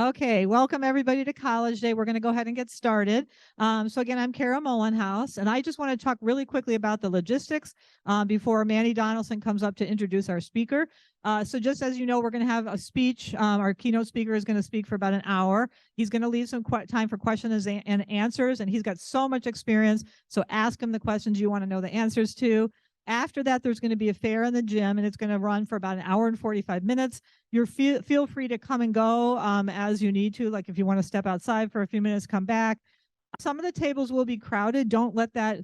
Okay, welcome everybody to College Day. We're going to go ahead and get started. So again, I'm Kara Mullenhouse, and I just want to talk really quickly about the logistics before Manny Donaldson comes up to introduce our speaker. So just as you know, we're going to have a speech. Our keynote speaker is going to speak for about an hour. He's going to leave some time for questions and answers, and he's got so much experience. So ask him the questions you want to know the answers to. After that, there's going to be a fair in the gym, and it's going to run for about an hour and 45 minutes. You're feel free to come and go as you need to. Like if you want to step outside for a few minutes, come back. Some of the tables will be crowded. Don't let that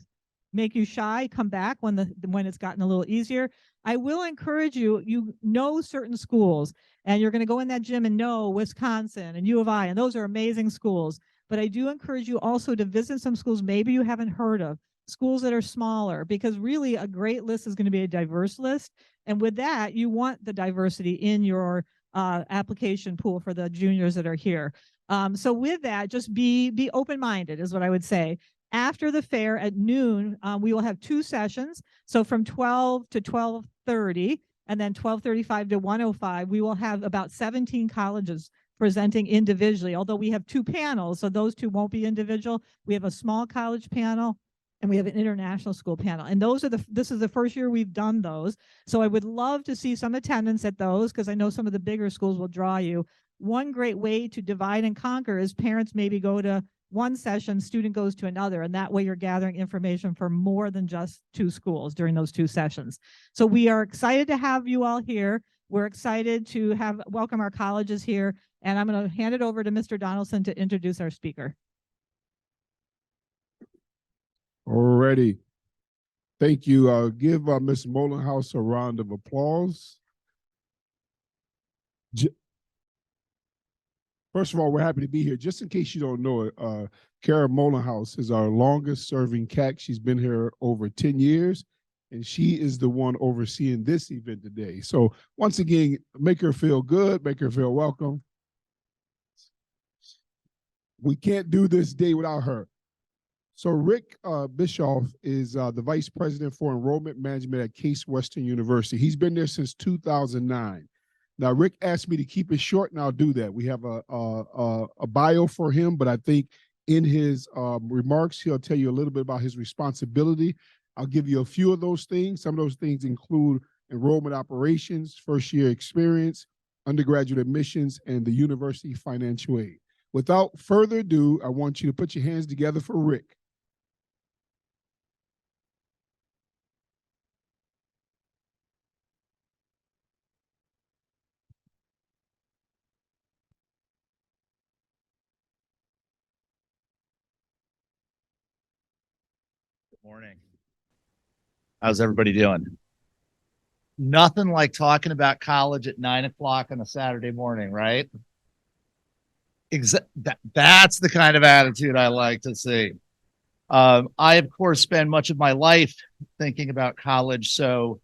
make you shy. Come back when it's gotten a little easier. I will encourage you. You know certain schools, and you're going to go in that gym and know Wisconsin and U of I, and those are amazing schools. But I do encourage you also to visit some schools maybe you haven't heard of. Schools that are smaller, because really a great list is going to be a diverse list. And with that, you want the diversity in your application pool for the juniors that are here. So with that, just be open-minded is what I would say. After the fair at noon, we will have 2 sessions. So from 12 to 12:30 and then 12:35 to 1:05, we will have about 17 colleges presenting individually, although we have 2 panels, so those 2 won't be individual. We have a small college panel and we have an international school panel. And this is the first year we've done those. So I would love to see some attendance at those because I know some of the bigger schools will draw you. One great way to divide and conquer is parents maybe go to one session, student goes to another, and that way you're gathering information for more than just 2 schools during those 2 sessions. So we are excited to have you all here. We're excited to welcome our colleges here, and I'm going to hand it over to Mr. Donaldson to introduce our speaker. Alrighty. Thank you. Give Ms. Mullenhouse a round of applause. First of all, we're happy to be here. Just in case you don't know it, Kara Mullenhouse is our longest serving CAC. She's been here over 10 years, and she is the one overseeing this event today. So once again, make her feel good, make her feel welcome. We can't do this day without her. So Rick Bischoff is the Vice President for Enrollment Management at Case Western University. He's been there since 2009. Now, Rick asked me to keep it short, and I'll do that. We have a bio for him, but I think in his remarks, he'll tell you a little bit about his responsibility. I'll give you a few of those things. Some of those things include enrollment operations, first-year experience, undergraduate admissions, and the university financial aid. Without further ado, I want you to put your hands together for Rick. Morning. How's everybody doing? Nothing like talking about college at 9 o'clock on a Saturday morning, right? That's the kind of attitude I like to see. I, of course, spend much of my life thinking about college, so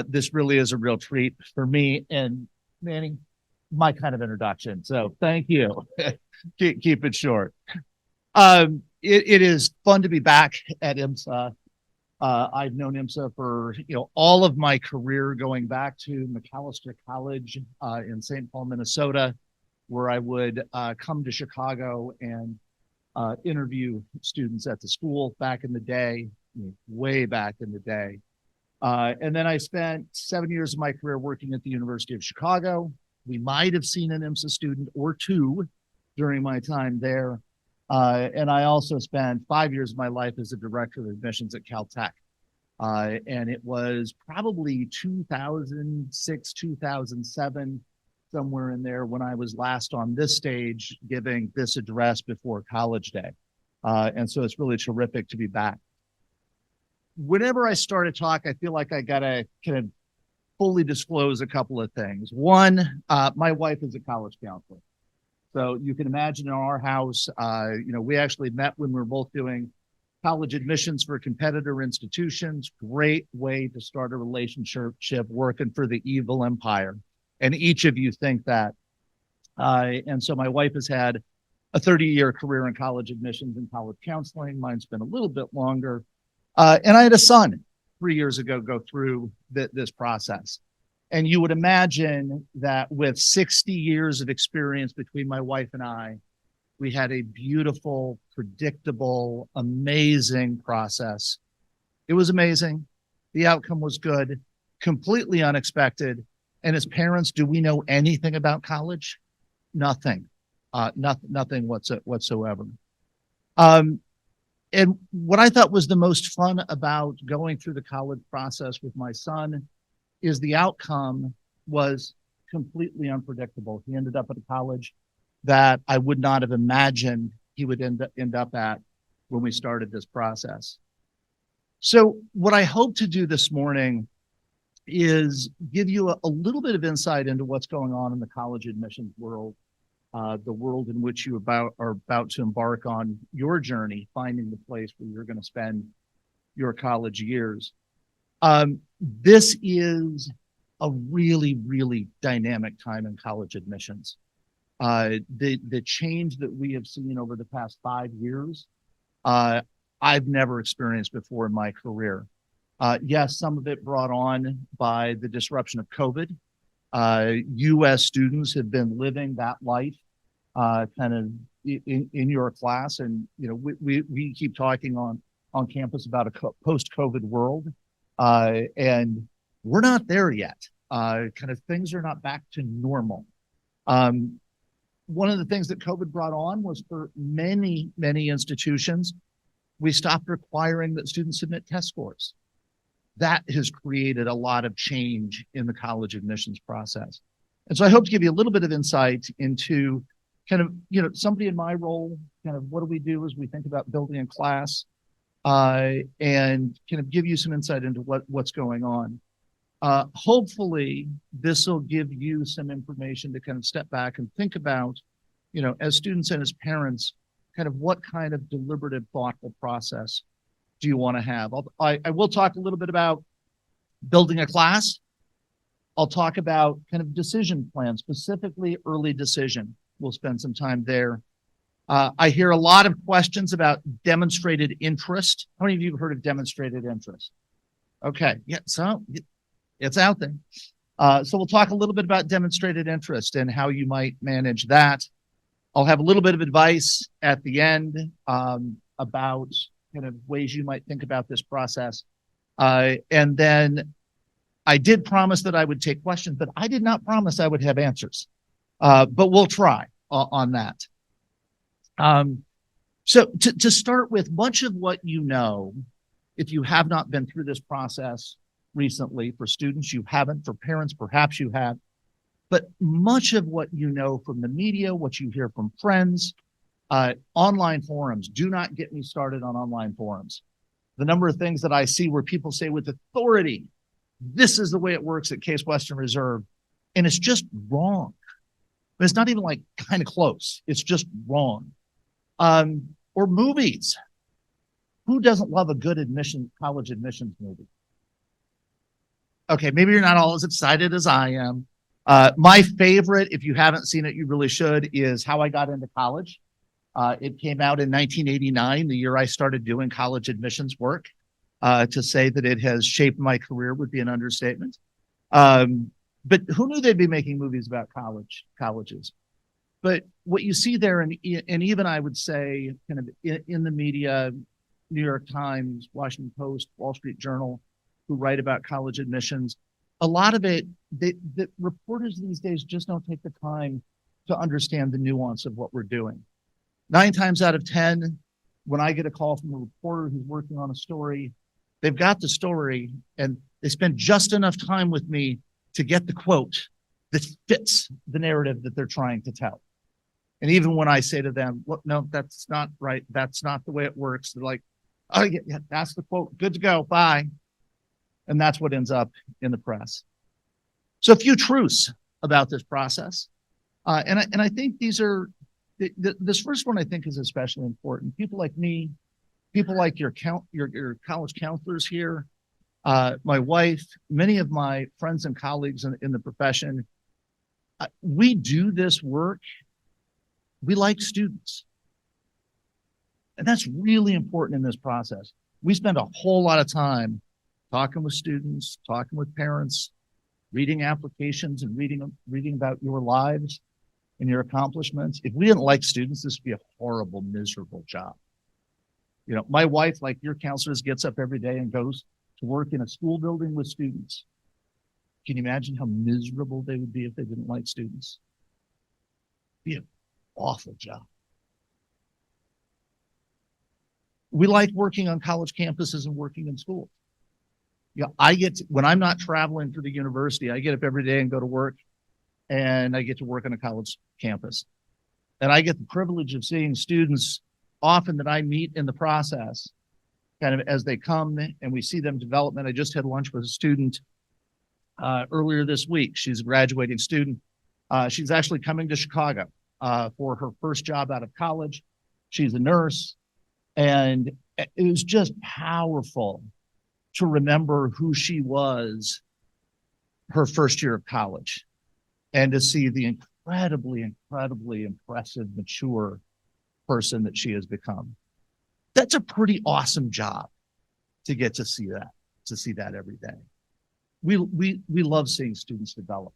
this really is a real treat for me. And Manny, my kind of introduction. So thank you. keep it short. It is fun to be back at IMSA. I've known IMSA for all of my career, going back to McAllister College in St. Paul, Minnesota, where I would come to Chicago and interview students at the school back in the day, way back in the day. And then I spent 7 years of my career working at the University of Chicago. We might have seen an IMSA student or 2 during my time there. And I also spent 5 years of my life as a director of admissions at Caltech. And it was probably 2006, 2007, somewhere in there when I was last on this stage giving this address before College Day. And so it's really terrific to be back. Whenever I start a talk, I feel like I gotta kind of fully disclose a couple of things. One, my wife is a college counselor. So you can imagine in our house, we actually met when we were both doing college admissions for competitor institutions. Great way to start a relationship working for the evil empire. And each of you think that. And so my wife has had a 30-year career in college admissions and college counseling. Mine's been a little bit longer. And I had a son 3 years ago go through this process. And you would imagine that with 60 years of experience between my wife and I, we had a beautiful, predictable, amazing process. It was amazing. The outcome was good, completely unexpected. And as parents, do we know anything about college? Nothing, nothing whatsoever. And what I thought was the most fun about going through the college process with my son is the outcome was completely unpredictable. He ended up at a college that I would not have imagined he would end up at when we started this process. So what I hope to do this morning is give you a little bit of insight into what's going on in the college admissions world, the world in which you are about to embark on your journey, finding the place where you're going to spend your college years. This is a really, really dynamic time in college admissions. The change that we have seen over the past 5 years, I've never experienced before in my career. Yes, some of it brought on by the disruption of COVID. U.S. students have been living that life kind of in your class. And, you know, we keep talking on campus about a post-COVID world. And we're not there yet. Kind of things are not back to normal. One of the things that COVID brought on was for many, many institutions, we stopped requiring that students submit test scores. That has created a lot of change in the college admissions process. And so I hope to give you a little bit of insight into kind of, you know, somebody in my role, kind of what do we do as we think about building a class, and kind of give you some insight into what's going on. Hopefully this will give you some information to kind of step back and think about, you know, as students and as parents, kind of what kind of deliberative, thoughtful process do you want to have? I will talk a little bit about building a class. I'll talk about kind of decision plans, specifically early decision. We'll spend some time there. I hear a lot of questions about demonstrated interest. How many of you have heard of demonstrated interest? Okay, yeah, so it's out there. So we'll talk a little bit about demonstrated interest and how you might manage that. I'll have a little bit of advice at the end about kind of ways you might think about this process. And then I did promise that I would take questions, but I did not promise I would have answers. But we'll try on that. So to start with, much of what you know, if you have not been through this process recently, for students you haven't, for parents perhaps you have, but much of what you know from the media, what you hear from friends, online forums, do not get me started on online forums. The number of things that I see where people say with authority, this is the way it works at Case Western Reserve, and it's just wrong. But it's not even like kind of close. It's just wrong. Or movies. Who doesn't love a good college admissions movie? Okay, maybe you're not all as excited as I am. My favorite, if you haven't seen it, you really should, is How I Got Into College. It came out in 1989, the year I started doing college admissions work. To say that it has shaped my career would be an understatement. But who knew they'd be making movies about colleges? But what you see there, and even I would say kind of in the media, New York Times, Washington Post, Wall Street Journal, who write about college admissions, a lot of it, the reporters these days just don't take the time to understand the nuance of what we're doing. 9 times out of 10, when I get a call from a reporter who's working on a story, they've got the story and they spend just enough time with me to get the quote that fits the narrative that they're trying to tell. And even when I say to them, look, no, that's not right. That's not the way it works. They're like, oh, yeah, that's the quote. Good to go. Bye. And that's what ends up in the press. So a few truths about this process. And I think these are, this first one I think is especially important. People like me, people like your college counselors here, my wife, many of my friends and colleagues in the profession, we do this work. We like students. And that's really important in this process. We spend a whole lot of time talking with students, talking with parents, reading applications and reading about your lives and your accomplishments. If we didn't like students, this would be a horrible, miserable job. You know, my wife, like your counselors, gets up every day and goes to work in a school building with students. Can you imagine how miserable they would be if they didn't like students? It'd be an awful job. We like working on college campuses and working in schools. Yeah, when I'm not traveling for the university, I get up every day and go to work, and I get to work on a college campus. And I get the privilege of seeing students often that I meet in the process, kind of as they come and we see them development. I just had lunch with a student earlier this week. She's a graduating student. She's actually coming to Chicago for her first job out of college. She's a nurse. And it was just powerful to remember who she was her first year of college and to see the incredibly impressive, mature person that she has become. That's a pretty awesome job to get to see that every day. We love seeing students develop.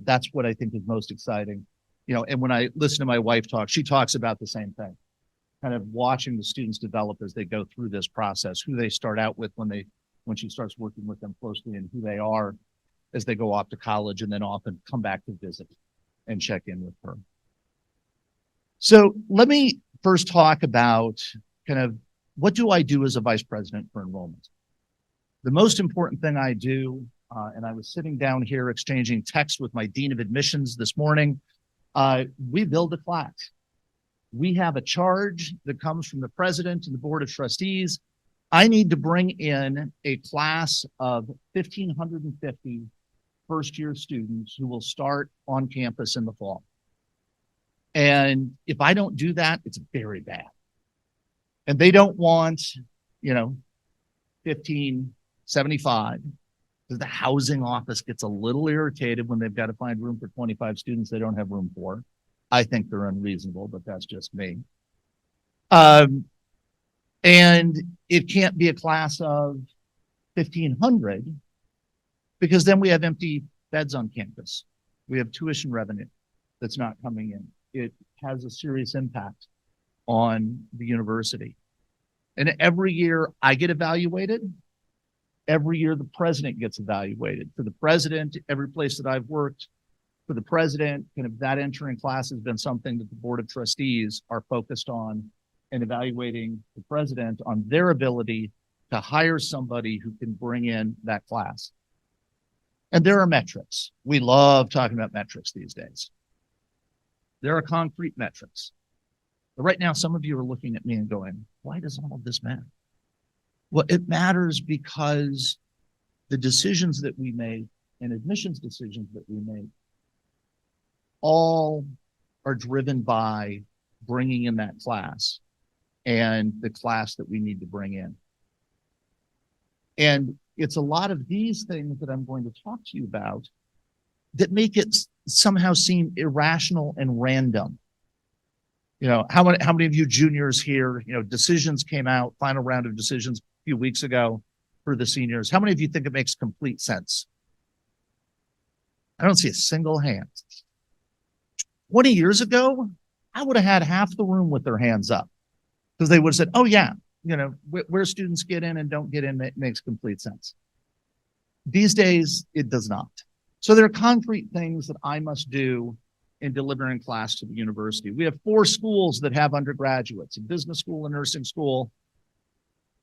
That's what I think is most exciting. You know, and when I listen to my wife talk, she talks about the same thing, kind of watching the students develop as they go through this process, who they start out with when she starts working with them closely, and who they are as they go off to college and then often come back to visit and check in with her. So let me first talk about kind of what do I do as a vice president for enrollment? The most important thing I do, and I was sitting down here exchanging text with my dean of admissions this morning, we build a class. We have a charge that comes from the president and the board of trustees. I need to bring in a class of 1,550 first-year students who will start on campus in the fall. And if I don't do that, it's very bad. And they don't want, 1,575, because the housing office gets a little irritated when they've got to find room for 25 students they don't have room for. I think they're unreasonable, but that's just me. And it can't be a class of 1,500 because then we have empty beds on campus. We have tuition revenue that's not coming in. It has a serious impact on the university. And every year I get evaluated. Every year the president gets evaluated. For the president, every place that I've worked, for the president, kind of that entering class has been something that the board of trustees are focused on and evaluating the president on their ability to hire somebody who can bring in that class. And there are metrics. We love talking about metrics these days. There are concrete metrics. But right now, some of you are looking at me and going, why does all of this matter? Well, it matters because the decisions that we make and admissions decisions that we make all are driven by bringing in that class and the class that we need to bring in. And it's a lot of these things that I'm going to talk to you about that make it somehow seem irrational and random. How many of you juniors here, decisions came out, final round of decisions a few weeks ago for the seniors. How many of you think it makes complete sense? I don't see a single hand. 20 years ago, I would have had half the room with their hands up because they would have said, oh yeah, where students get in and don't get in, it makes complete sense. These days, it does not. So there are concrete things that I must do in delivering class to the university. We have 4 schools that have undergraduates: a business school, a nursing school,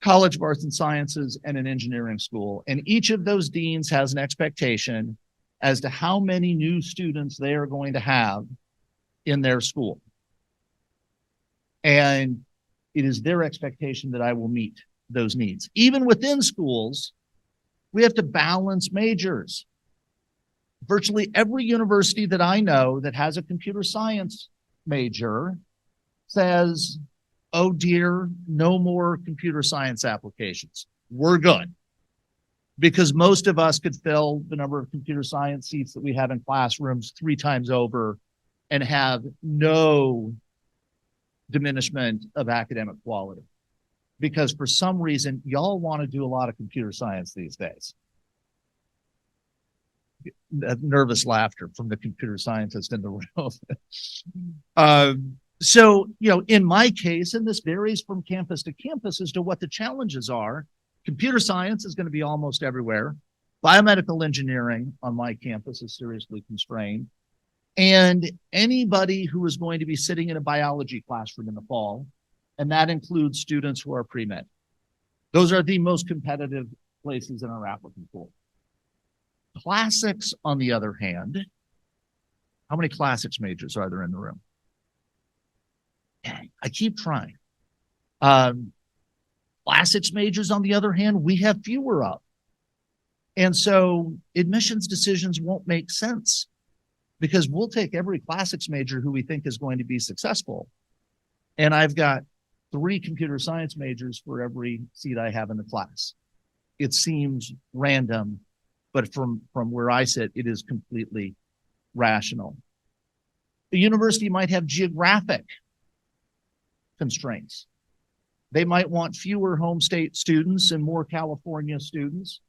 College of Arts and Sciences, and an engineering school. And each of those deans has an expectation as to how many new students they are going to have in their school. And it is their expectation that I will meet those needs. Even within schools, we have to balance majors. Virtually every university that I know that has a computer science major says, oh dear, no more computer science applications. We're good. Because most of us could fill the number of computer science seats that we have in classrooms 3 times over and have no diminishment of academic quality. Because for some reason, y'all want to do a lot of computer science these days. nervous laughter from the computer scientist in the room. So, in my case, and this varies from campus to campus as to what the challenges are, computer science is going to be almost everywhere. Biomedical engineering on my campus is seriously constrained. And anybody who is going to be sitting in a biology classroom in the fall, and that includes students who are pre-med. Those are the most competitive places in our applicant pool. Classics, on the other hand, how many classics majors are there in the room? I keep trying. Classics majors, on the other hand, we have fewer of. And so admissions decisions won't make sense because we'll take every classics major who we think is going to be successful. And I've got 3 computer science majors for every seat I have in the class. It seems random, but from where I sit, it is completely rational. The university might have geographic constraints. They might want fewer home state students and more California students,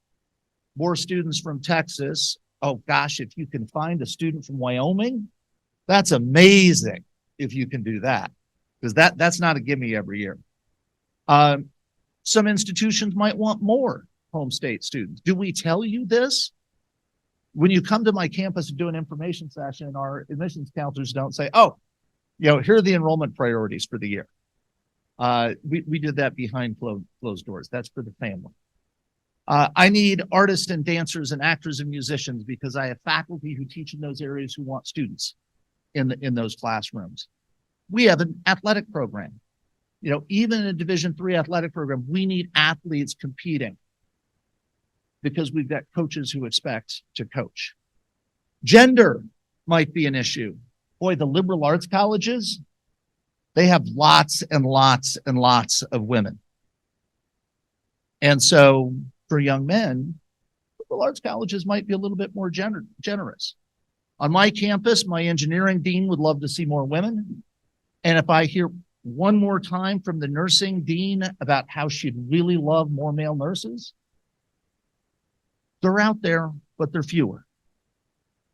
more students from Texas. Oh gosh, if you can find a student from Wyoming, that's amazing if you can do that, because that's not a gimme every year. Some institutions might want more home state students. Do we tell you this? When you come to my campus and do an information session, our admissions counselors don't say, oh, here are the enrollment priorities for the year. We did that behind closed doors. That's for the family. I need artists and dancers and actors and musicians because I have faculty who teach in those areas who want students in those classrooms. We have an athletic program. Even in a Division III athletic program, we need athletes competing because we've got coaches who expect to coach. Gender might be an issue. Boy, the liberal arts colleges, they have lots and lots and lots of women. And so for young men, liberal arts colleges might be a little bit more generous. On my campus, my engineering dean would love to see more women. And if I hear one more time from the nursing dean about how she'd really love more male nurses, they're out there, but they're fewer.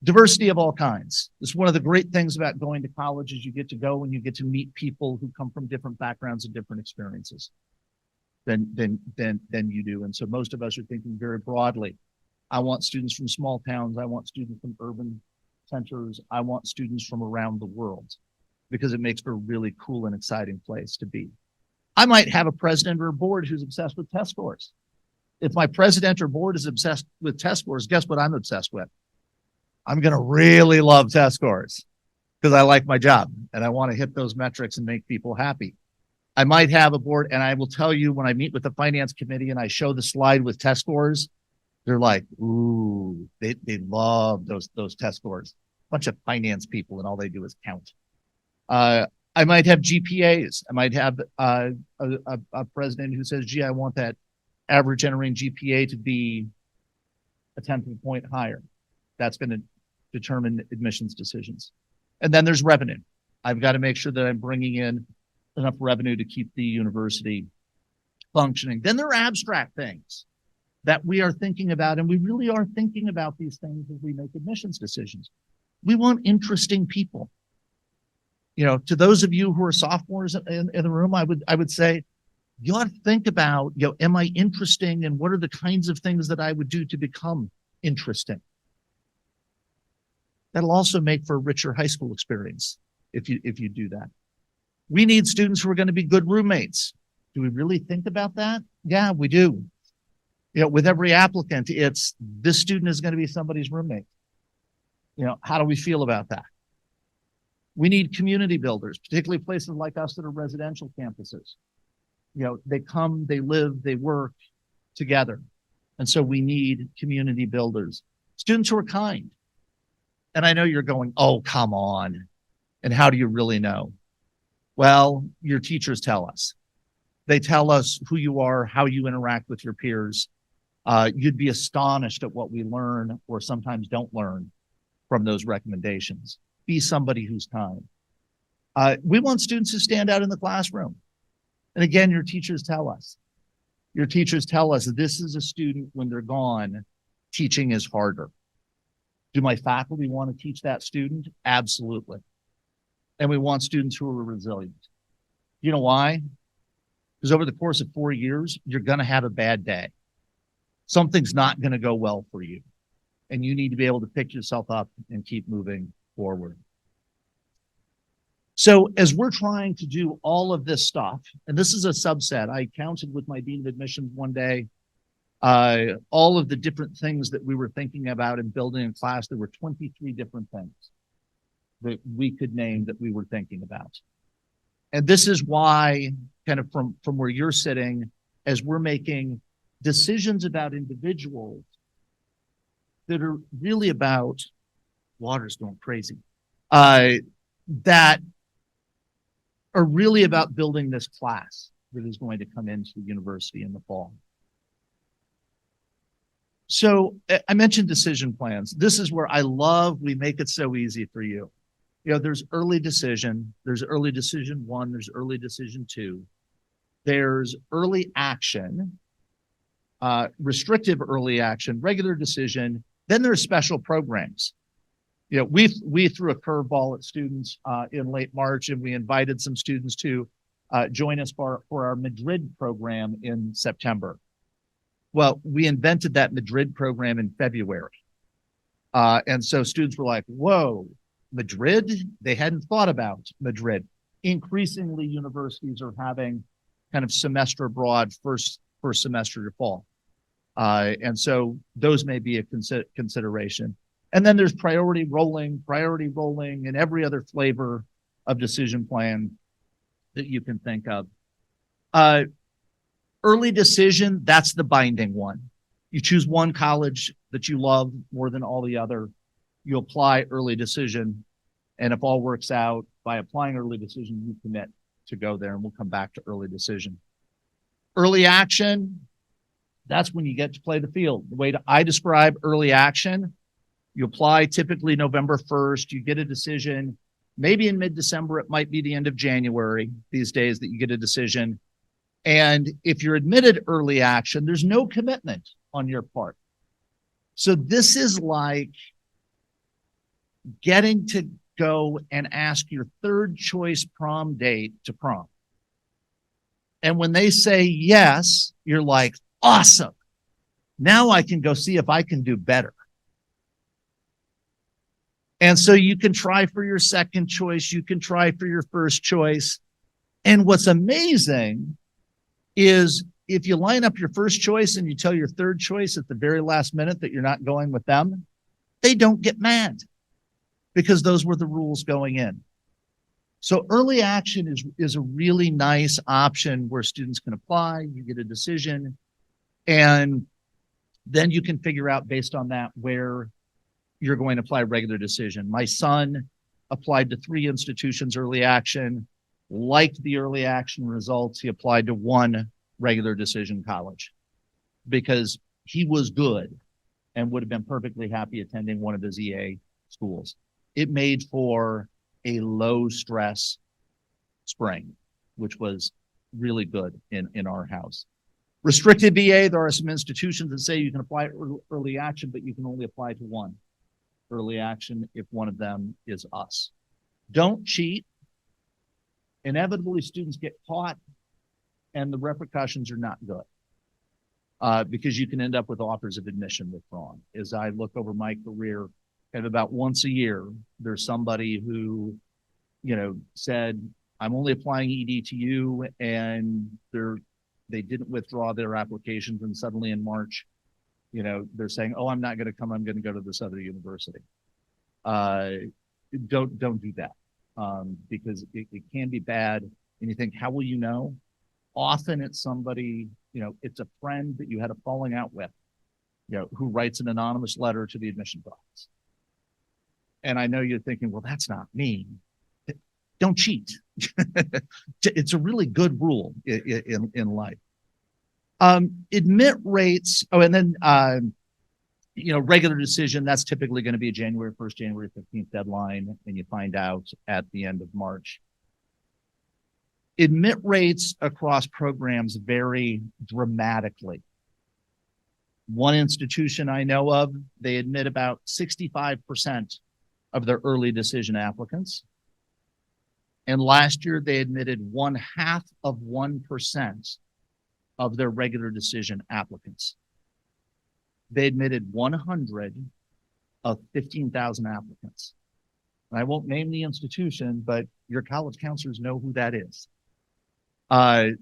Diversity of all kinds. It's one of the great things about going to college is you get to go and you get to meet people who come from different backgrounds and different experiences than you do. And so most of us are thinking very broadly. I want students from small towns. I want students from urban centers. I want students from around the world because it makes for a really cool and exciting place to be. I might have a president or a board who's obsessed with test scores. If my president or board is obsessed with test scores, guess what I'm obsessed with? I'm going to really love test scores because I like my job and I want to hit those metrics and make people happy. I might have a board, and I will tell you when I meet with the finance committee and I show the slide with test scores, they're like, ooh, they love those test scores. Bunch of finance people and all they do is count. I might have GPAs. I might have a president who says, gee, I want that average entering GPA to be a 10th of a point higher. That's going to determine admissions decisions. And then there's revenue. I've got to make sure that I'm bringing in enough revenue to keep the university functioning. Then there are abstract things that we are thinking about, and we really are thinking about these things as we make admissions decisions. We want interesting people. To those of you who are sophomores in the room, I would say, you ought to think about, am I interesting and what are the kinds of things that I would do to become interesting? That'll also make for a richer high school experience if you do that. We need students who are going to be good roommates. Do we really think about that? Yeah, we do. With every applicant, it's this student is going to be somebody's roommate. How do we feel about that? We need community builders, particularly places like us that are residential campuses. They come, they live, they work together. And so we need community builders. Students who are kind. And I know you're going, oh, come on. And how do you really know? Well, your teachers tell us. They tell us who you are, how you interact with your peers. You'd be astonished at what we learn or sometimes don't learn from those recommendations. Be somebody who's kind. We want students who stand out in the classroom. And again, your teachers tell us. Your teachers tell us this is a student when they're gone, teaching is harder. Do my faculty want to teach that student? Absolutely. And we want students who are resilient. You know why? Because over the course of 4 years, you're going to have a bad day. Something's not going to go well for you. And you need to be able to pick yourself up and keep moving forward. So as we're trying to do all of this stuff, and this is a subset, I counted with my dean of admissions one day, all of the different things that we were thinking about in building a class. There were 23 different things that we could name that we were thinking about. And this is why, kind of from where you're sitting, as we're making decisions about individuals that are really about, water's going crazy, that are really about building this class that is going to come into the university in the fall. So I mentioned decision plans. This is where I love, we make it so easy for you. You know, there's early decision, there's early decision 1, there's early decision 2, there's early action, restrictive early action, regular decision, then there's special programs. You know, we threw a curveball at students in late March, and we invited some students to join us for our Madrid program in September. Well, we invented that Madrid program in February. And so students were like, whoa, Madrid? They hadn't thought about Madrid. Increasingly, universities are having kind of semester abroad, first semester to fall. And so those may be a consideration. And then there's priority rolling, and every other flavor of decision plan that you can think of. Early decision, that's the binding one. You choose one college that you love more than all the other. You apply early decision. And if all works out, by applying early decision, you commit to go there. And we'll come back to early decision. Early action, that's when you get to play the field. The way I describe early action, you apply typically November 1st, you get a decision. Maybe in mid-December, it might be the end of January these days that you get a decision. And if you're admitted early action, there's no commitment on your part. So this is like getting to go and ask your third choice prom date to prom. And when they say yes, you're like, awesome. Now I can go see if I can do better. And so you can try for your second choice. You can try for your first choice. And what's amazing is if you line up your first choice and you tell your third choice at the very last minute that you're not going with them, they don't get mad because those were the rules going in. So early action is a really nice option where students can apply, you get a decision, and then you can figure out based on that where you're going to apply regular decision. My son applied to 3 institutions early action, liked the early action results. He applied to 1 regular decision college because he was good and would have been perfectly happy attending one of his EA schools. It made for a low stress spring, which was really good in our house. Restricted EA, there are some institutions that say you can apply early action, but you can only apply to 1 early action if one of them is us. Don't cheat. Inevitably, students get caught, and the repercussions are not good because you can end up with offers of admission withdrawn. As I look over my career, kind of about once a year, there's somebody who, you know, said, I'm only applying ED to you, and they didn't withdraw their applications, and suddenly in March, you know, they're saying, oh, I'm not going to come, I'm going to go to this other university. Don't do that because it can be bad. And you think, how will you know? Often it's somebody, you know, it's a friend that you had a falling out with, you know, who writes an anonymous letter to the admissions office. And I know you're thinking, well, that's not me. Don't cheat. It's a really good rule in life. Admit rates. Oh, and then, you know, regular decision, that's typically going to be a January 1st, January 15th deadline, and you find out at the end of March. Admit rates across programs vary dramatically. One institution I know of, they admit about 65% of their early decision applicants. And last year, they admitted 0.5% of their regular decision applicants. They admitted 100 of 15,000 applicants. And I won't name the institution, but your college counselors know who that is.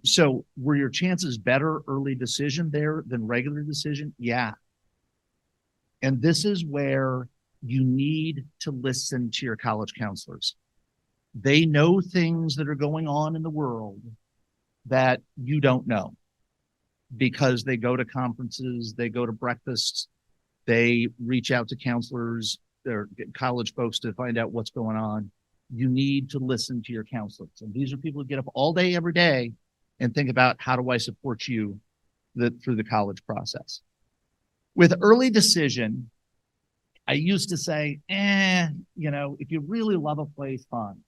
So were your chances better early decision there than regular decision? Yeah. And this is where you need to listen to your college counselors. They know things that are going on in the world that you don't know because they go to conferences, they go to breakfasts, they reach out to counselors, or college folks to find out what's going on. You need to listen to your counselors. And these are people who get up all day, every day, and think about, how do I support you through the college process? With early decision, I used to say, if you really love a place, fine.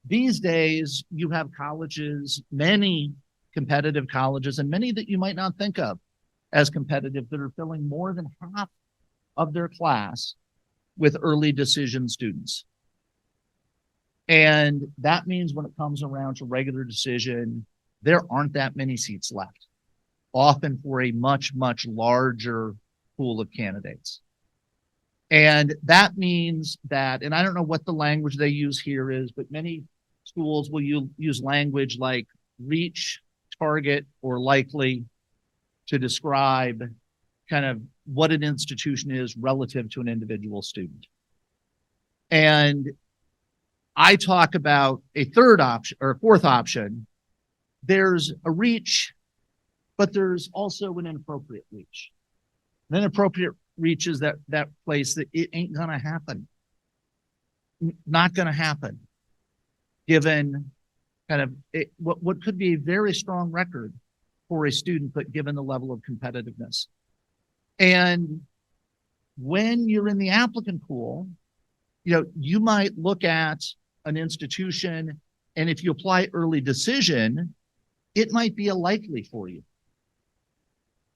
These days, you have colleges, many competitive colleges, and many that you might not think of as competitive, that are filling more than half of their class with early decision students. And that means when it comes around to regular decision, there aren't that many seats left, often for a much, much larger pool of candidates. And that means that, and I don't know what the language they use here is, but many schools will use language like reach, target, or likely to describe kind of what an institution is relative to an individual student. And I talk about a third option or a fourth option. There's a reach, but there's also an inappropriate reach. An inappropriate reach is that place that it ain't gonna happen. Not gonna happen, given kind of what could be a very strong record for a student, but given the level of competitiveness. And when you're in the applicant pool, you might look at an institution, and if you apply early decision, it might be a likely for you.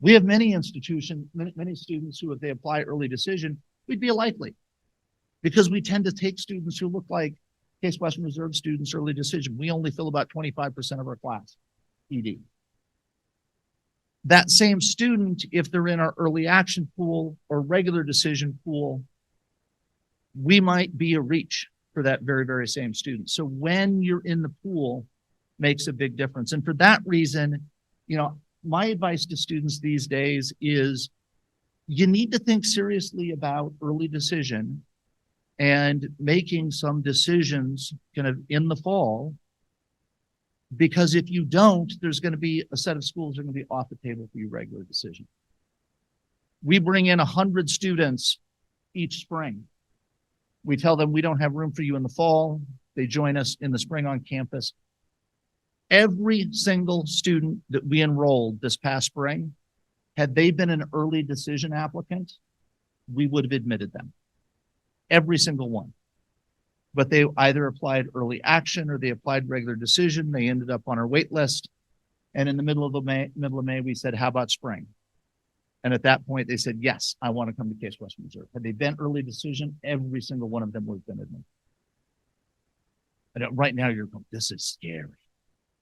We have many institutions, many students who, if they apply early decision, we'd be a likely, because we tend to take students who look like Case Western Reserve students early decision. We only fill about 25% of our class, ED. That same student, if they're in our early action pool or regular decision pool, we might be a reach for that very, very same student. So when you're in the pool makes a big difference. And for that reason, my advice to students these days is you need to think seriously about early decision and making some decisions kind of in the fall, because if you don't, there's going to be a set of schools that are going to be off the table for your regular decision. We bring in 100 students each spring. We tell them we don't have room for you in the fall. They join us in the spring on campus. Every single student that we enrolled this past spring, had they been an early decision applicant, we would have admitted them. Every single one. But they either applied early action or they applied regular decision. They ended up on our wait list. And in the middle of May, we said, how about spring? And at that point, they said, yes, I want to come to Case Western Reserve. Had they been early decision, every single one of them would have been admitted. Right now, you're going, this is scary.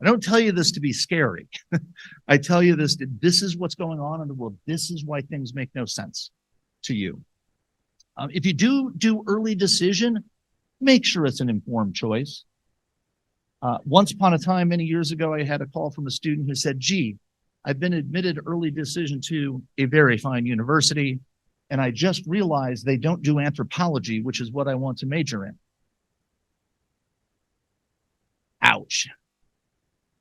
I don't tell you this to be scary. I tell you this is what's going on in the world. This is why things make no sense to you. If you do early decision, make sure it's an informed choice. Once upon a time, many years ago, I had a call from a student who said, gee, I've been admitted early decision to a very fine university, and I just realized they don't do anthropology, which is what I want to major in. Ouch.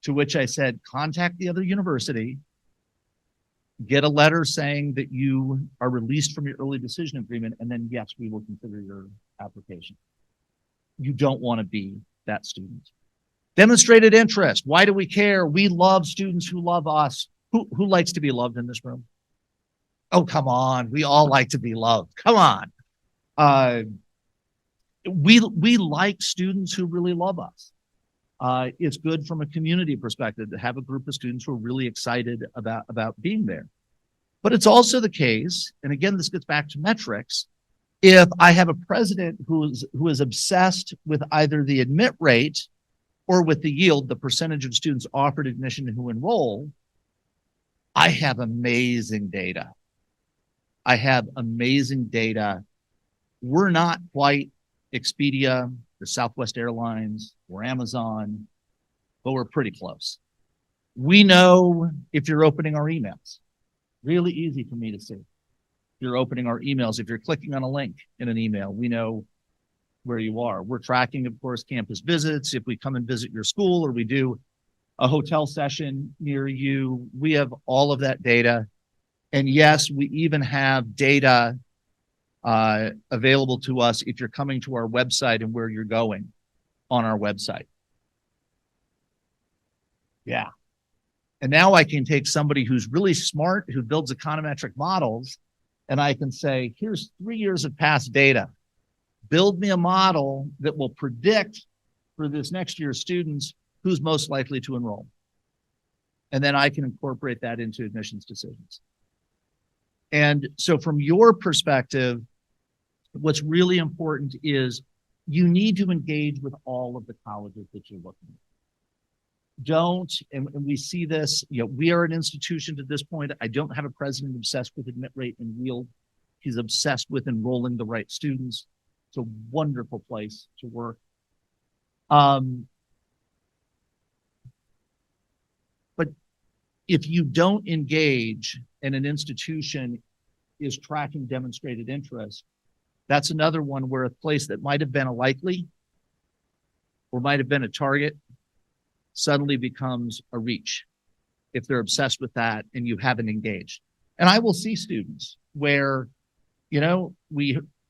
To which I said, contact the other university, get a letter saying that you are released from your early decision agreement, and then yes, we will consider your application. You don't want to be that student. Demonstrated interest. Why do we care? We love students who love us. Who likes to be loved in this room? Oh, come on. We all like to be loved. Come on. We like students who really love us. It's good from a community perspective to have a group of students who are really excited about being there. But it's also the case, and again, this gets back to metrics, if I have a president who is obsessed with either the admit rate or with the yield, the percentage of students offered admission who enroll, I have amazing data. I have amazing data. We're not quite Expedia or Southwest Airlines or Amazon, but we're pretty close. We know if you're opening our emails. Really easy for me to see. If you're opening our emails, if you're clicking on a link in an email, we know where you are. We're tracking, of course, campus visits. If we come and visit your school or we do a hotel session near you, we have all of that data. And yes, we even have data available to us if you're coming to our website and where you're going on our website. Yeah. And now I can take somebody who's really smart, who builds econometric models, and I can say, here's 3 years of past data. Build me a model that will predict for this next year's students who's most likely to enroll. And then I can incorporate that into admissions decisions. And so from your perspective, what's really important is you need to engage with all of the colleges that you're looking at. And we see this, we are an institution to this point. I don't have a president obsessed with admit rate and yield. He's obsessed with enrolling the right students. It's a wonderful place to work. But if you don't engage and an institution is tracking demonstrated interest, that's another one where a place that might have been a likely or might have been a target suddenly becomes a reach if they're obsessed with that and you haven't engaged. And I will see students where,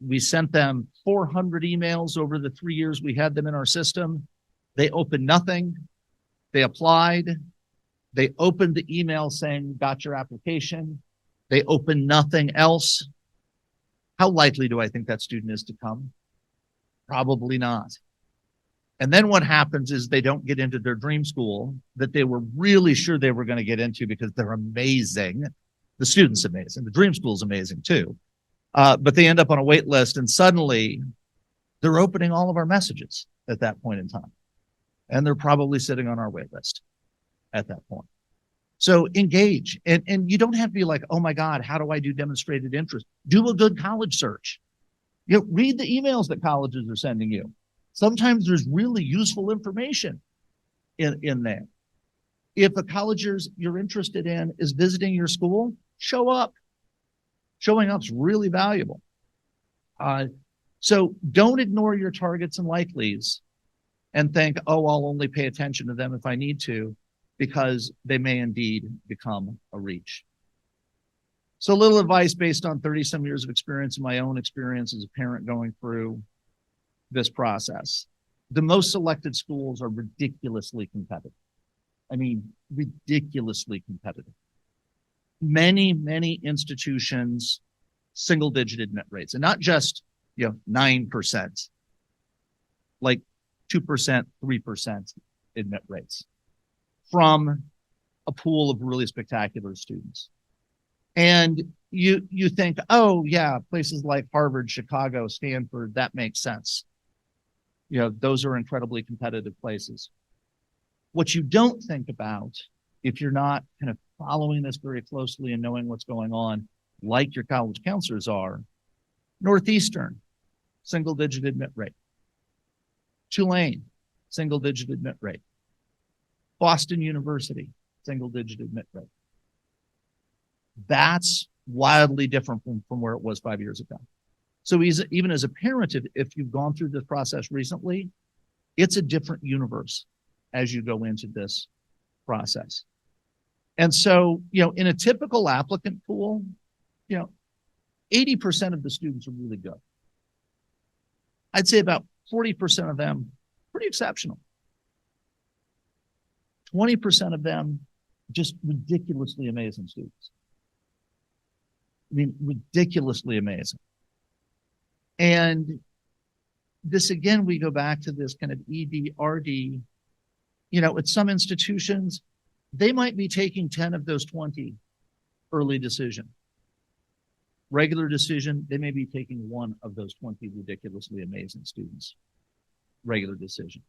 we sent them 400 emails over the 3 years we had them in our system. They opened nothing. They applied. They opened the email saying, we got your application. They opened nothing else. How likely do I think that student is to come? Probably not. And then what happens is they don't get into their dream school that they were really sure they were going to get into because they're amazing. The student's amazing. The dream school's amazing too. But they end up on a wait list and suddenly they're opening all of our messages at that point in time. And they're probably sitting on our wait list at that point. So engage. And you don't have to be like, oh my God, how do I do demonstrated interest? Do a good college search. Read the emails that colleges are sending you. Sometimes there's really useful information in there. If a college you're interested in is visiting your school, show up. Showing up is really valuable. So don't ignore your targets and likelies and think, oh, I'll only pay attention to them if I need to, because they may indeed become a reach. So a little advice based on 30 some years of experience and my own experience as a parent going through this process. The most selected schools are ridiculously competitive. I mean, ridiculously competitive. Many, many institutions, single digit admit rates, and not just, 9%, like 2%, 3% admit rates from a pool of really spectacular students. And you think, oh yeah, places like Harvard, Chicago, Stanford, that makes sense. Those are incredibly competitive places. What you don't think about, if you're not kind of following this very closely and knowing what's going on, like your college counselors are, Northeastern, single digit admit rate. Tulane, single digit admit rate. Boston University, single digit admit rate. That's wildly different from where it was 5 years ago. So even as a parent, if you've gone through this process recently, it's a different universe as you go into this process. And so, in a typical applicant pool, 80% of the students are really good. I'd say about 40% of them, pretty exceptional. 20% of them, just ridiculously amazing students. I mean, ridiculously amazing. And this, again, we go back to this kind of ED, RD. At some institutions, they might be taking 10 of those 20 early decision Regular decision, they may be taking one of those 20 ridiculously amazing students. Regular decision.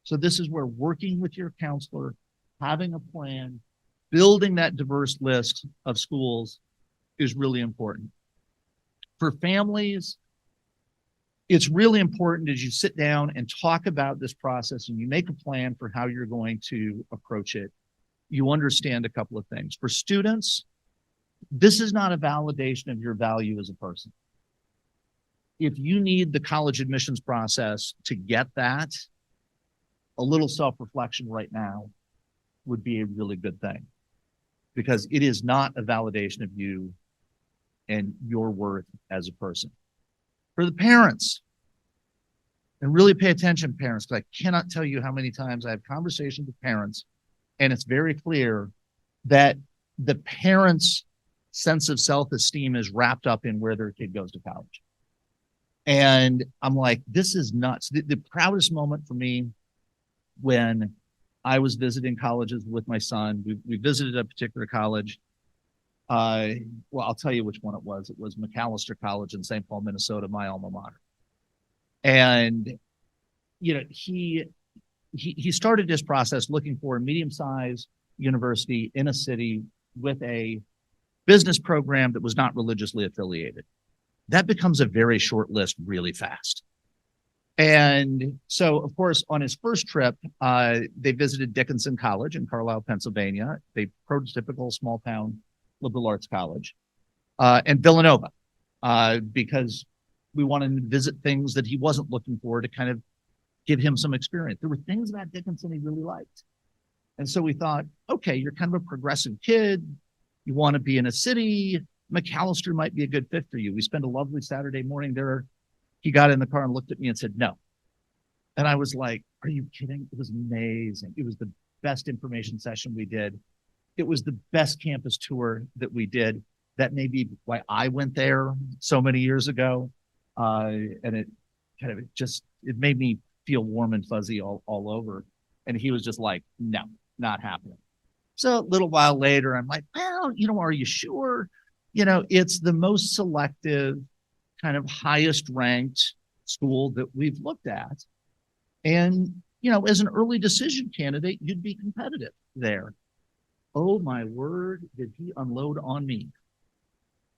So this is where working with your counselor, having a plan, building that diverse list of schools is really important. For families, it's really important as you sit down and talk about this process and you make a plan for how you're going to approach it, you understand a couple of things. For students, this is not a validation of your value as a person. If you need the college admissions process to get that, a little self-reflection right now would be a really good thing, because it is not a validation of you and your worth as a person. For the parents, and really pay attention, parents, because I cannot tell you how many times I have conversations with parents, and it's very clear that the parents' sense of self-esteem is wrapped up in where their kid goes to college. And I'm like, this is nuts. The proudest moment for me when I was visiting colleges with my son, we visited a particular college. Well, I'll tell you which one it was. It was McAllister College in St. Paul, Minnesota, my alma mater. And, you know, he started his process looking for a medium-sized university in a city with a business program that was not religiously affiliated. That becomes a very short list really fast. And so, of course, on his first trip, they visited Dickinson College in Carlisle, Pennsylvania, a prototypical small town liberal arts college, and Villanova, because we wanted to visit things that he wasn't looking for to kind of give him some experience. There were things about Dickinson he really liked. And so we thought, okay, you're kind of a progressive kid. You want to be in a city. McAllister might be a good fit for you. We spent a lovely Saturday morning there. He got in the car and looked at me and said, no. And I was like, are you kidding? It was amazing. It was the best information session we did. It was the best campus tour that we did. That may be why I went there so many years ago. And it kind of it made me feel warm and fuzzy all over. And he was just like, no, not happening. So a little while later, I'm like, well, you know, are you sure? You know, it's the most selective, kind of highest ranked school that we've looked at. And, you know, as an early decision candidate, you'd be competitive there. Oh my word, did he unload on me?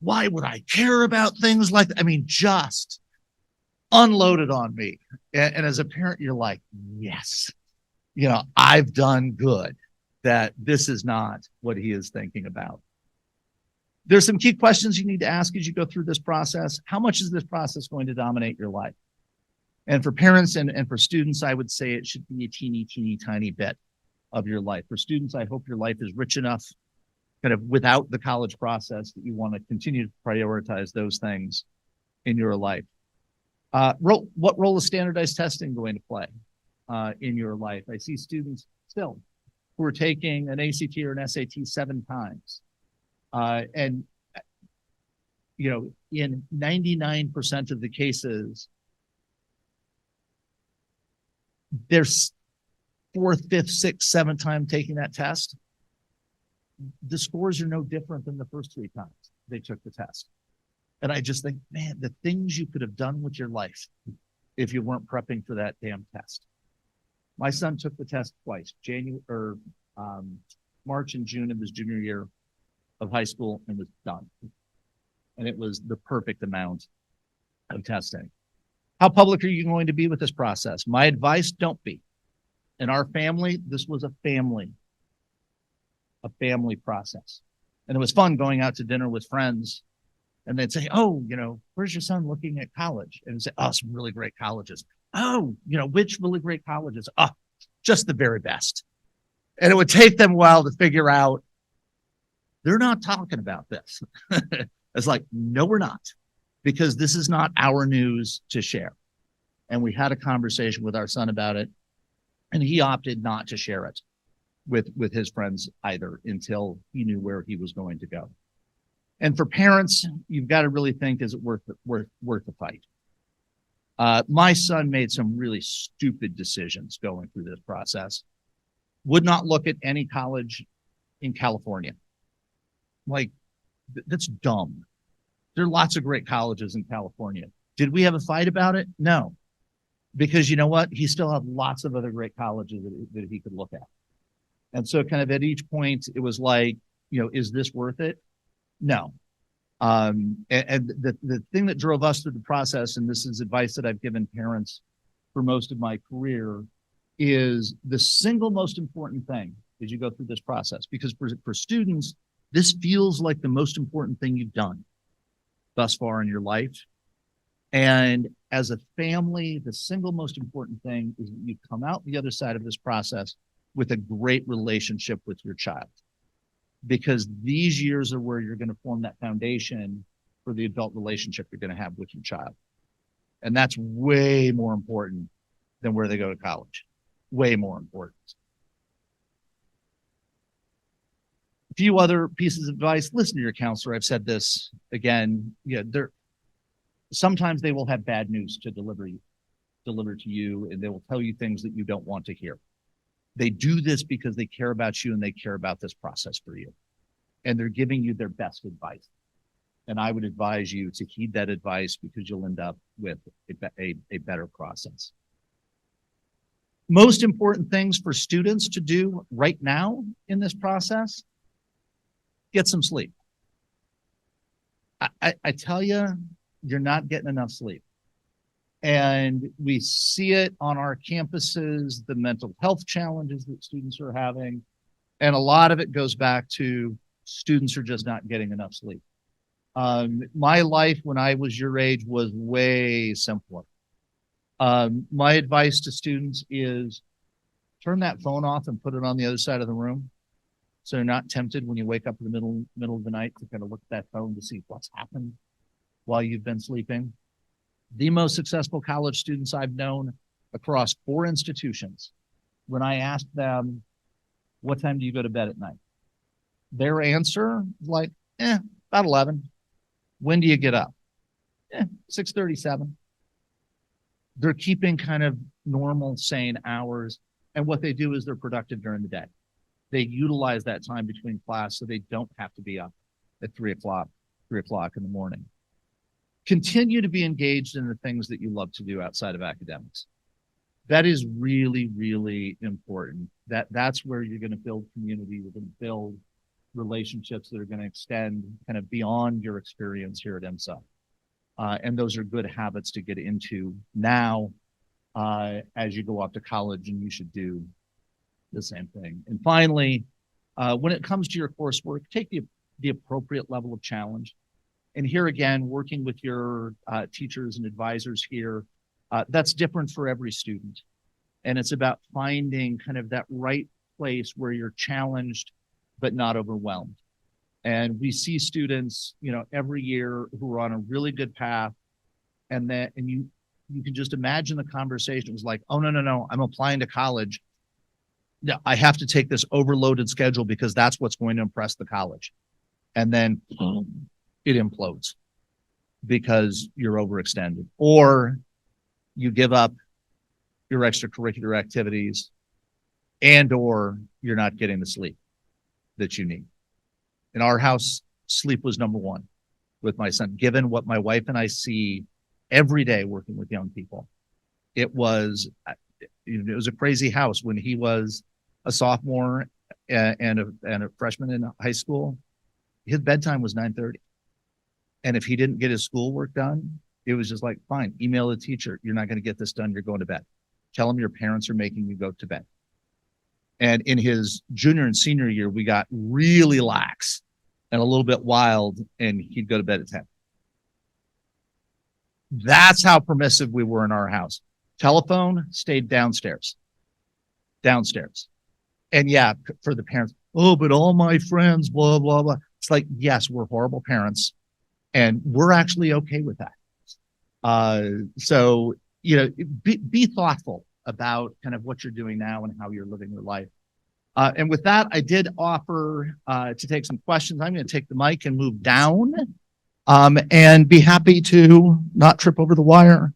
Why would I care about things like that? I mean, just unloaded on me. And as a parent, you're like, yes, you know, I've done good, that this is not what he is thinking about. There's some key questions you need to ask as you go through this process. How much is this process going to dominate your life? And for parents and for students, I would say it should be a teeny, tiny bit of your life. For students, I hope your life is rich enough, kind of without the college process, that you want to continue to prioritize those things in your life. What role is standardized testing going to play in your life? I see students still who are taking an ACT or an SAT 7 times. And, you know, in 99% of the cases, there's 4th, 5th, 6th, 7th time taking that test. The scores are no different than the first 3 times they took the test. And I just think, man, the things you could have done with your life if you weren't prepping for that damn test. My son took the test twice, March and June of his junior year of high school, and was done. And it was the perfect amount of testing. How public are you going to be with this process? My advice, don't be. In our family, this was a family process. And it was fun going out to dinner with friends, and they'd say, oh, you know, where's your son looking at college? And I'd say, oh, some really great colleges. Oh, you know, which really great colleges? Oh, just the very best. And it would take them a while to figure out, they're not talking about this. It's like, no, we're not, because this is not our news to share. And we had a conversation with our son about it, and he opted not to share it with his friends either until he knew where he was going to go. And for parents, you've got to really think, is it worth the fight? My son made some really stupid decisions going through this process. Would not look at any college in California. Like, that's dumb. There are lots of great colleges in California. Did we have a fight about it? No, because you know what? He still had lots of other great colleges that he could look at. And so kind of at each point, it was like, is this worth it? No. And the thing that drove us through the process, and this is advice that I've given parents for most of my career, is the single most important thing as you go through this process. Because for students, this feels like the most important thing you've done thus far in your life. And as a family, the single most important thing is that you come out the other side of this process with a great relationship with your child. Because these years are where you're going to form that foundation for the adult relationship you're going to have with your child. And that's way more important than where they go to college. Way more important. A few other pieces of advice. Listen to your counselor. I've said this again. Sometimes they will have bad news to deliver to you, and they will tell you things that you don't want to hear. They do this because they care about you and they care about this process for you. And they're giving you their best advice. And I would advise you to heed that advice because you'll end up with a better process. Most important things for students to do right now in this process, get some sleep. I tell you, you're not getting enough sleep. And we see it on our campuses, the mental health challenges that students are having. And a lot of it goes back to students are just not getting enough sleep. My life when I was your age was way simpler. My advice to students is turn that phone off and put it on the other side of the room. So you're not tempted when you wake up in the middle of the night to kind of look at that phone to see what's happened while you've been sleeping. The most successful college students I've known across 4 institutions, when I asked them, what time do you go to bed at night? Their answer was like, about 11. When do you get up? 6:37. They're keeping kind of normal, sane hours. And what they do is they're productive during the day. They utilize that time between class so they don't have to be up at 3 o'clock in the morning. Continue to be engaged in the things that you love to do outside of academics. That is really, really important. That's where you're going to build community. You're going to build relationships that are going to extend kind of beyond your experience here at IMSA. And those are good habits to get into now as you go off to college, and you should do the same thing. And finally, when it comes to your coursework, take the appropriate level of challenge. And here again, working with your teachers and advisors here, that's different for every student. And it's about finding kind of that right place where you're challenged, but not overwhelmed. And we see students, every year who are on a really good path. And you can just imagine the conversation. It was like, oh, no, I'm applying to college. No, I have to take this overloaded schedule because that's what's going to impress the college. And then it implodes because you're overextended, or you give up your extracurricular activities, and or you're not getting the sleep that you need. In our house, sleep was number one with my son. Given what my wife and I see every day working with young people, it was a crazy house. When he was a sophomore and a freshman in high school, his bedtime was 9:30. And if he didn't get his schoolwork done, it was just like, fine, email the teacher. You're not going to get this done. You're going to bed. Tell them your parents are making you go to bed. And in his junior and senior year, we got really lax and a little bit wild, and he'd go to bed at 10. That's how permissive we were in our house. Telephone stayed downstairs. And yeah, for the parents, oh, but all my friends, blah, blah, blah. It's like, yes, we're horrible parents, and we're actually okay with that. So, be thoughtful about kind of what you're doing now and how you're living your life. And with that, I did offer to take some questions. I'm going to take the mic and move down and be happy to not trip over the wire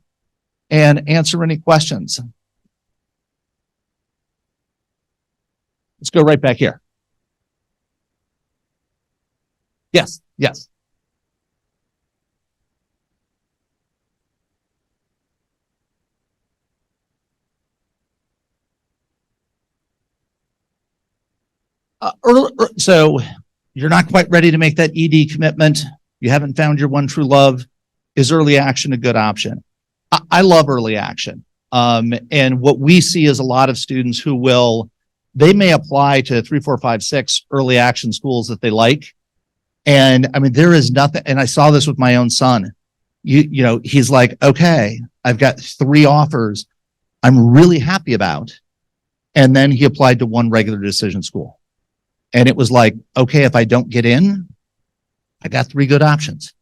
and answer any questions. Let's go right back here. Yes. So you're not quite ready to make that ED commitment. You haven't found your one true love. Is early action a good option? I love early action. And what we see is a lot of students who they may apply to 3, 4, 5, 6 early action schools that they like. And I mean, there is nothing, and I saw this with my own son. You know, he's like, okay, I've got 3 offers I'm really happy about. And then he applied to one regular decision school. And it was like, okay, if I don't get in, I got 3 good options.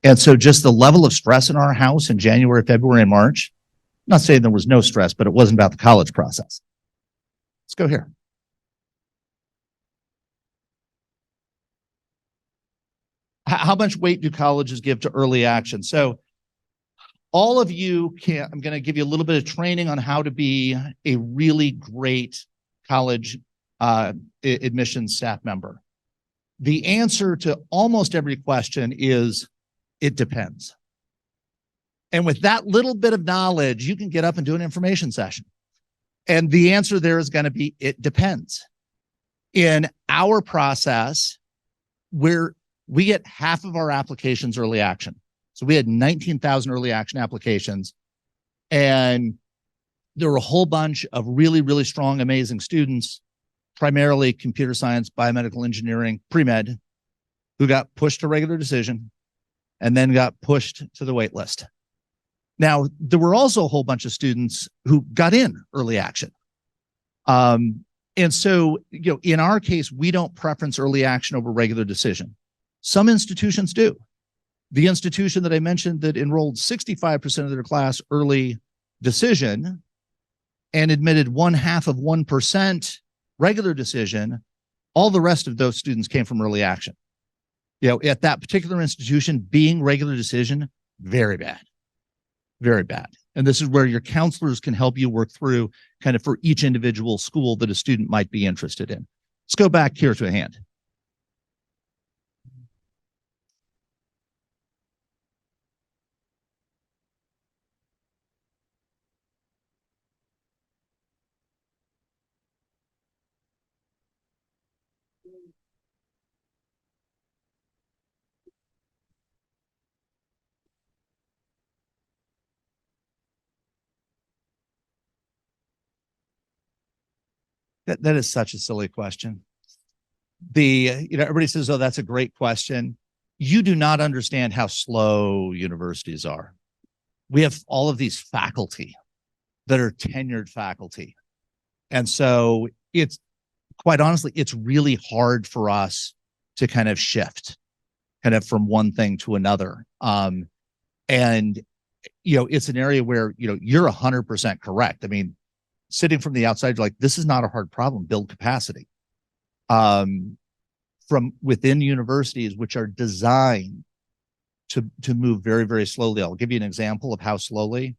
And so just the level of stress in our house in January, February, and March, I'm not saying there was no stress, but it wasn't about the college process. Let's go here. How much weight do colleges give to early action? So all of you I'm going to give you a little bit of training on how to be a really great college admissions staff member. The answer to almost every question is, it depends. And with that little bit of knowledge, you can get up and do an information session. And the answer there is going to be, it depends. In our process, we get half of our applications early action. So we had 19,000 early action applications, and there were a whole bunch of really, really strong, amazing students, primarily computer science, biomedical engineering, pre-med, who got pushed to regular decision and then got pushed to the wait list. Now, there were also a whole bunch of students who got in early action. And so, you know, in our case, we don't preference early action over regular decision. Some institutions do. The institution that I mentioned that enrolled 65% of their class early decision and admitted 0.5% regular decision, all the rest of those students came from early action. You know, at that particular institution, being regular decision, very bad, very bad. And this is where your counselors can help you work through kind of for each individual school that a student might be interested in. Let's go back here to a hand. That is such a silly question. Everybody says, oh, that's a great question. You do not understand how slow universities are. We have all of these faculty that are tenured faculty. And so it's, quite honestly, it's really hard for us to kind of shift kind of from one thing to another. And, you know, it's an area where, you know, you're 100% correct. I mean, sitting from the outside, like, this is not a hard problem, build capacity. From within universities, which are designed to move very, very slowly. I'll give you an example of how slowly.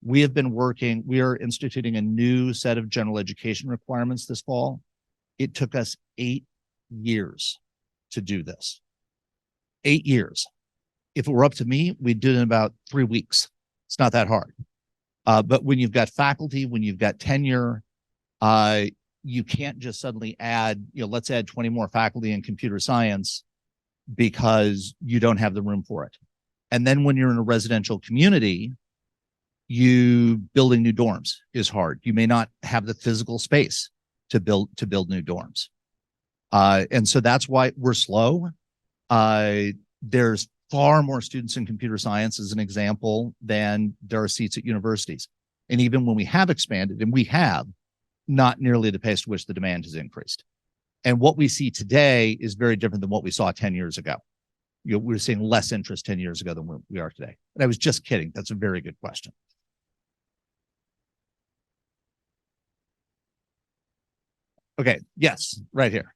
We are instituting a new set of general education requirements this fall. It took us 8 years to do this. 8 years. If it were up to me, we'd do it in about 3 weeks. It's not that hard. But when you've got faculty, when you've got tenure, you can't just suddenly add, you know, let's add 20 more faculty in computer science because you don't have the room for it. And then when you're in a residential community, building new dorms is hard. You may not have the physical space to build new dorms. And so that's why we're slow. There's far more students in computer science, as an example, than there are seats at universities. And even when we have expanded, and we have, not nearly the pace to which the demand has increased. And what we see today is very different than what we saw 10 years ago. You know, we were seeing less interest 10 years ago than we are today. And I was just kidding. That's a very good question. Okay, yes, right here.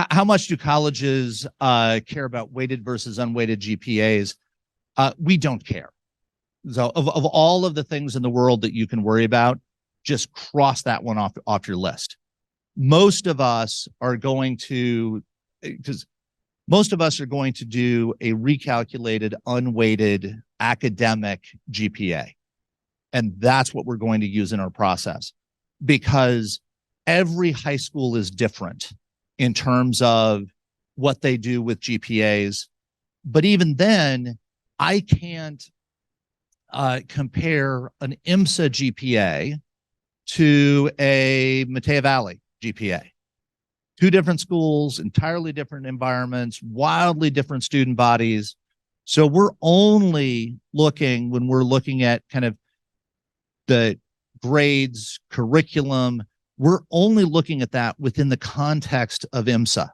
How much do colleges care about weighted versus unweighted GPAs? We don't care. So of all of the things in the world that you can worry about, just cross that one off your list. Most of us are going to because most of us are going to do a recalculated, unweighted academic GPA. And that's what we're going to use in our process, because every high school is different in terms of what they do with GPAs. But even then, I can't compare an IMSA GPA to a Mateo Valley GPA. Two different schools, entirely different environments, wildly different student bodies. So we're only looking, when we're looking at kind of the grades, curriculum, we're only looking at that within the context of IMSA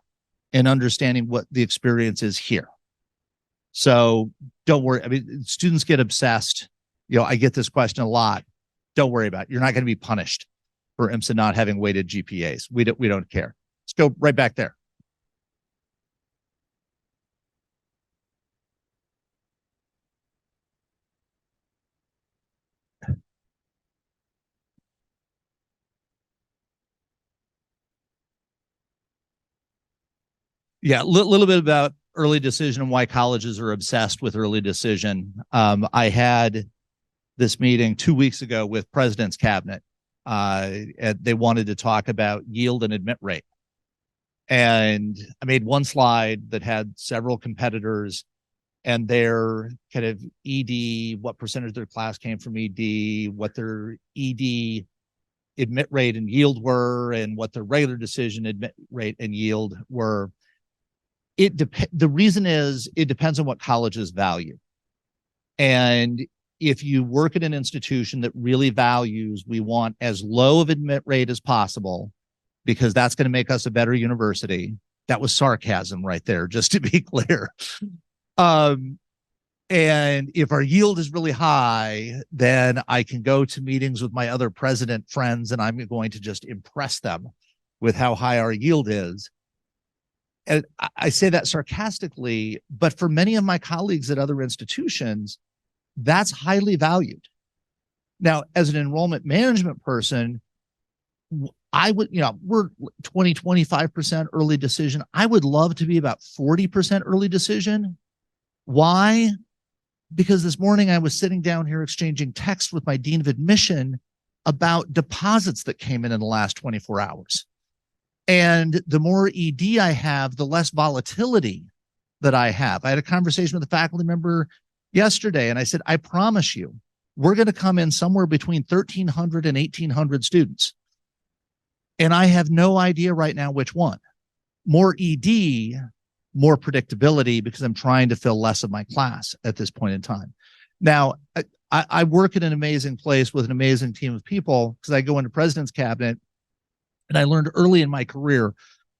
and understanding what the experience is here. So don't worry. I mean, students get obsessed. You know, I get this question a lot. Don't worry about it. You're not going to be punished for IMSA not having weighted GPAs. We don't care. Let's go right back there. Yeah, a little bit about early decision and why colleges are obsessed with early decision. I had this meeting 2 weeks ago with President's Cabinet. And they wanted to talk about yield and admit rate. And I made one slide that had several competitors and their kind of ED, what percentage of their class came from ED, what their ED admit rate and yield were, and what their regular decision admit rate and yield were. The reason is it depends on what colleges value. And if you work at an institution that really values, we want as low of admit rate as possible, because that's going to make us a better university. That was sarcasm right there, just to be clear. And if our yield is really high, then I can go to meetings with my other president friends and I'm going to just impress them with how high our yield is. And I say that sarcastically, but for many of my colleagues at other institutions, that's highly valued. Now, as an enrollment management person, I would, we're 20, 25% early decision. I would love to be about 40% early decision. Why? Because this morning I was sitting down here exchanging text with my dean of admission about deposits that came in the last 24 hours. And the more ED I have, the less volatility that I have. I had a conversation with a faculty member yesterday, and I said, I promise you, we're going to come in somewhere between 1,300 and 1,800 students. And I have no idea right now which one. More ED, more predictability, because I'm trying to fill less of my class at this point in time. Now, I work at an amazing place with an amazing team of people, because I go into President's Cabinet, and I learned early in my career,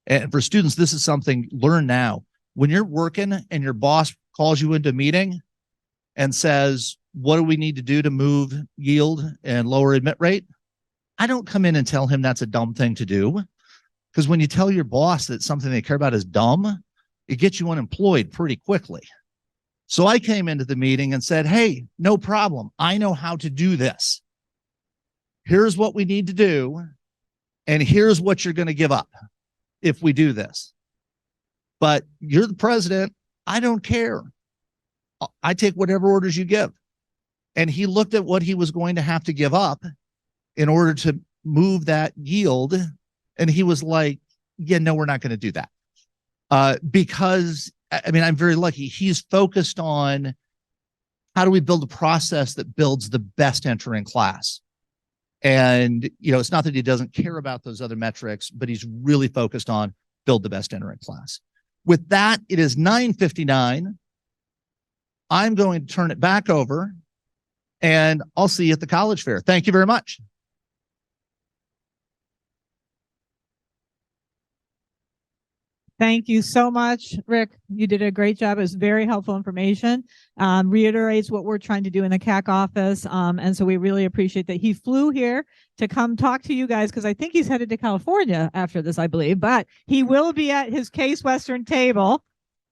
and for students, this is something learn now. When you're working and your boss calls you into a meeting and says, what do we need to do to move yield and lower admit rate? I don't come in and tell him that's a dumb thing to do, because when you tell your boss that something they care about is dumb, it gets you unemployed pretty quickly. So I came into the meeting and said, hey, no problem. I know how to do this. Here's what we need to do. And here's what you're going to give up if we do this. But you're the president. I don't care. I take whatever orders you give. And he looked at what he was going to have to give up in order to move that yield. And he was like, yeah, no, we're not going to do that. Because, I mean, I'm very lucky. He's focused on how do we build a process that builds the best entering class. And, it's not that he doesn't care about those other metrics, but he's really focused on build the best entering class. With that, it is 9:59. I'm going to turn it back over, and I'll see you at the college fair. Thank you very much. Thank you so much, Rick. You did a great job. It was very helpful information. Reiterates what we're trying to do in the CAC office. And so we really appreciate that he flew here to come talk to you guys, because I think he's headed to California after this, I believe, but he will be at his Case Western table.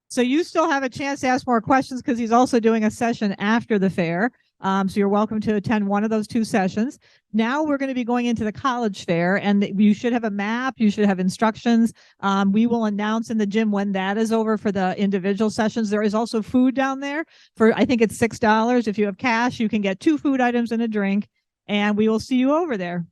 So you still have a chance to ask more questions, because he's also doing a session after the fair. So you're welcome to attend one of those 2 sessions. Now we're going to be going into the college fair, and you should have a map. You should have instructions. We will announce in the gym when that is over for the individual sessions. There is also food down there for, I think it's $6. If you have cash, you can get 2 food items and a drink, and we will see you over there.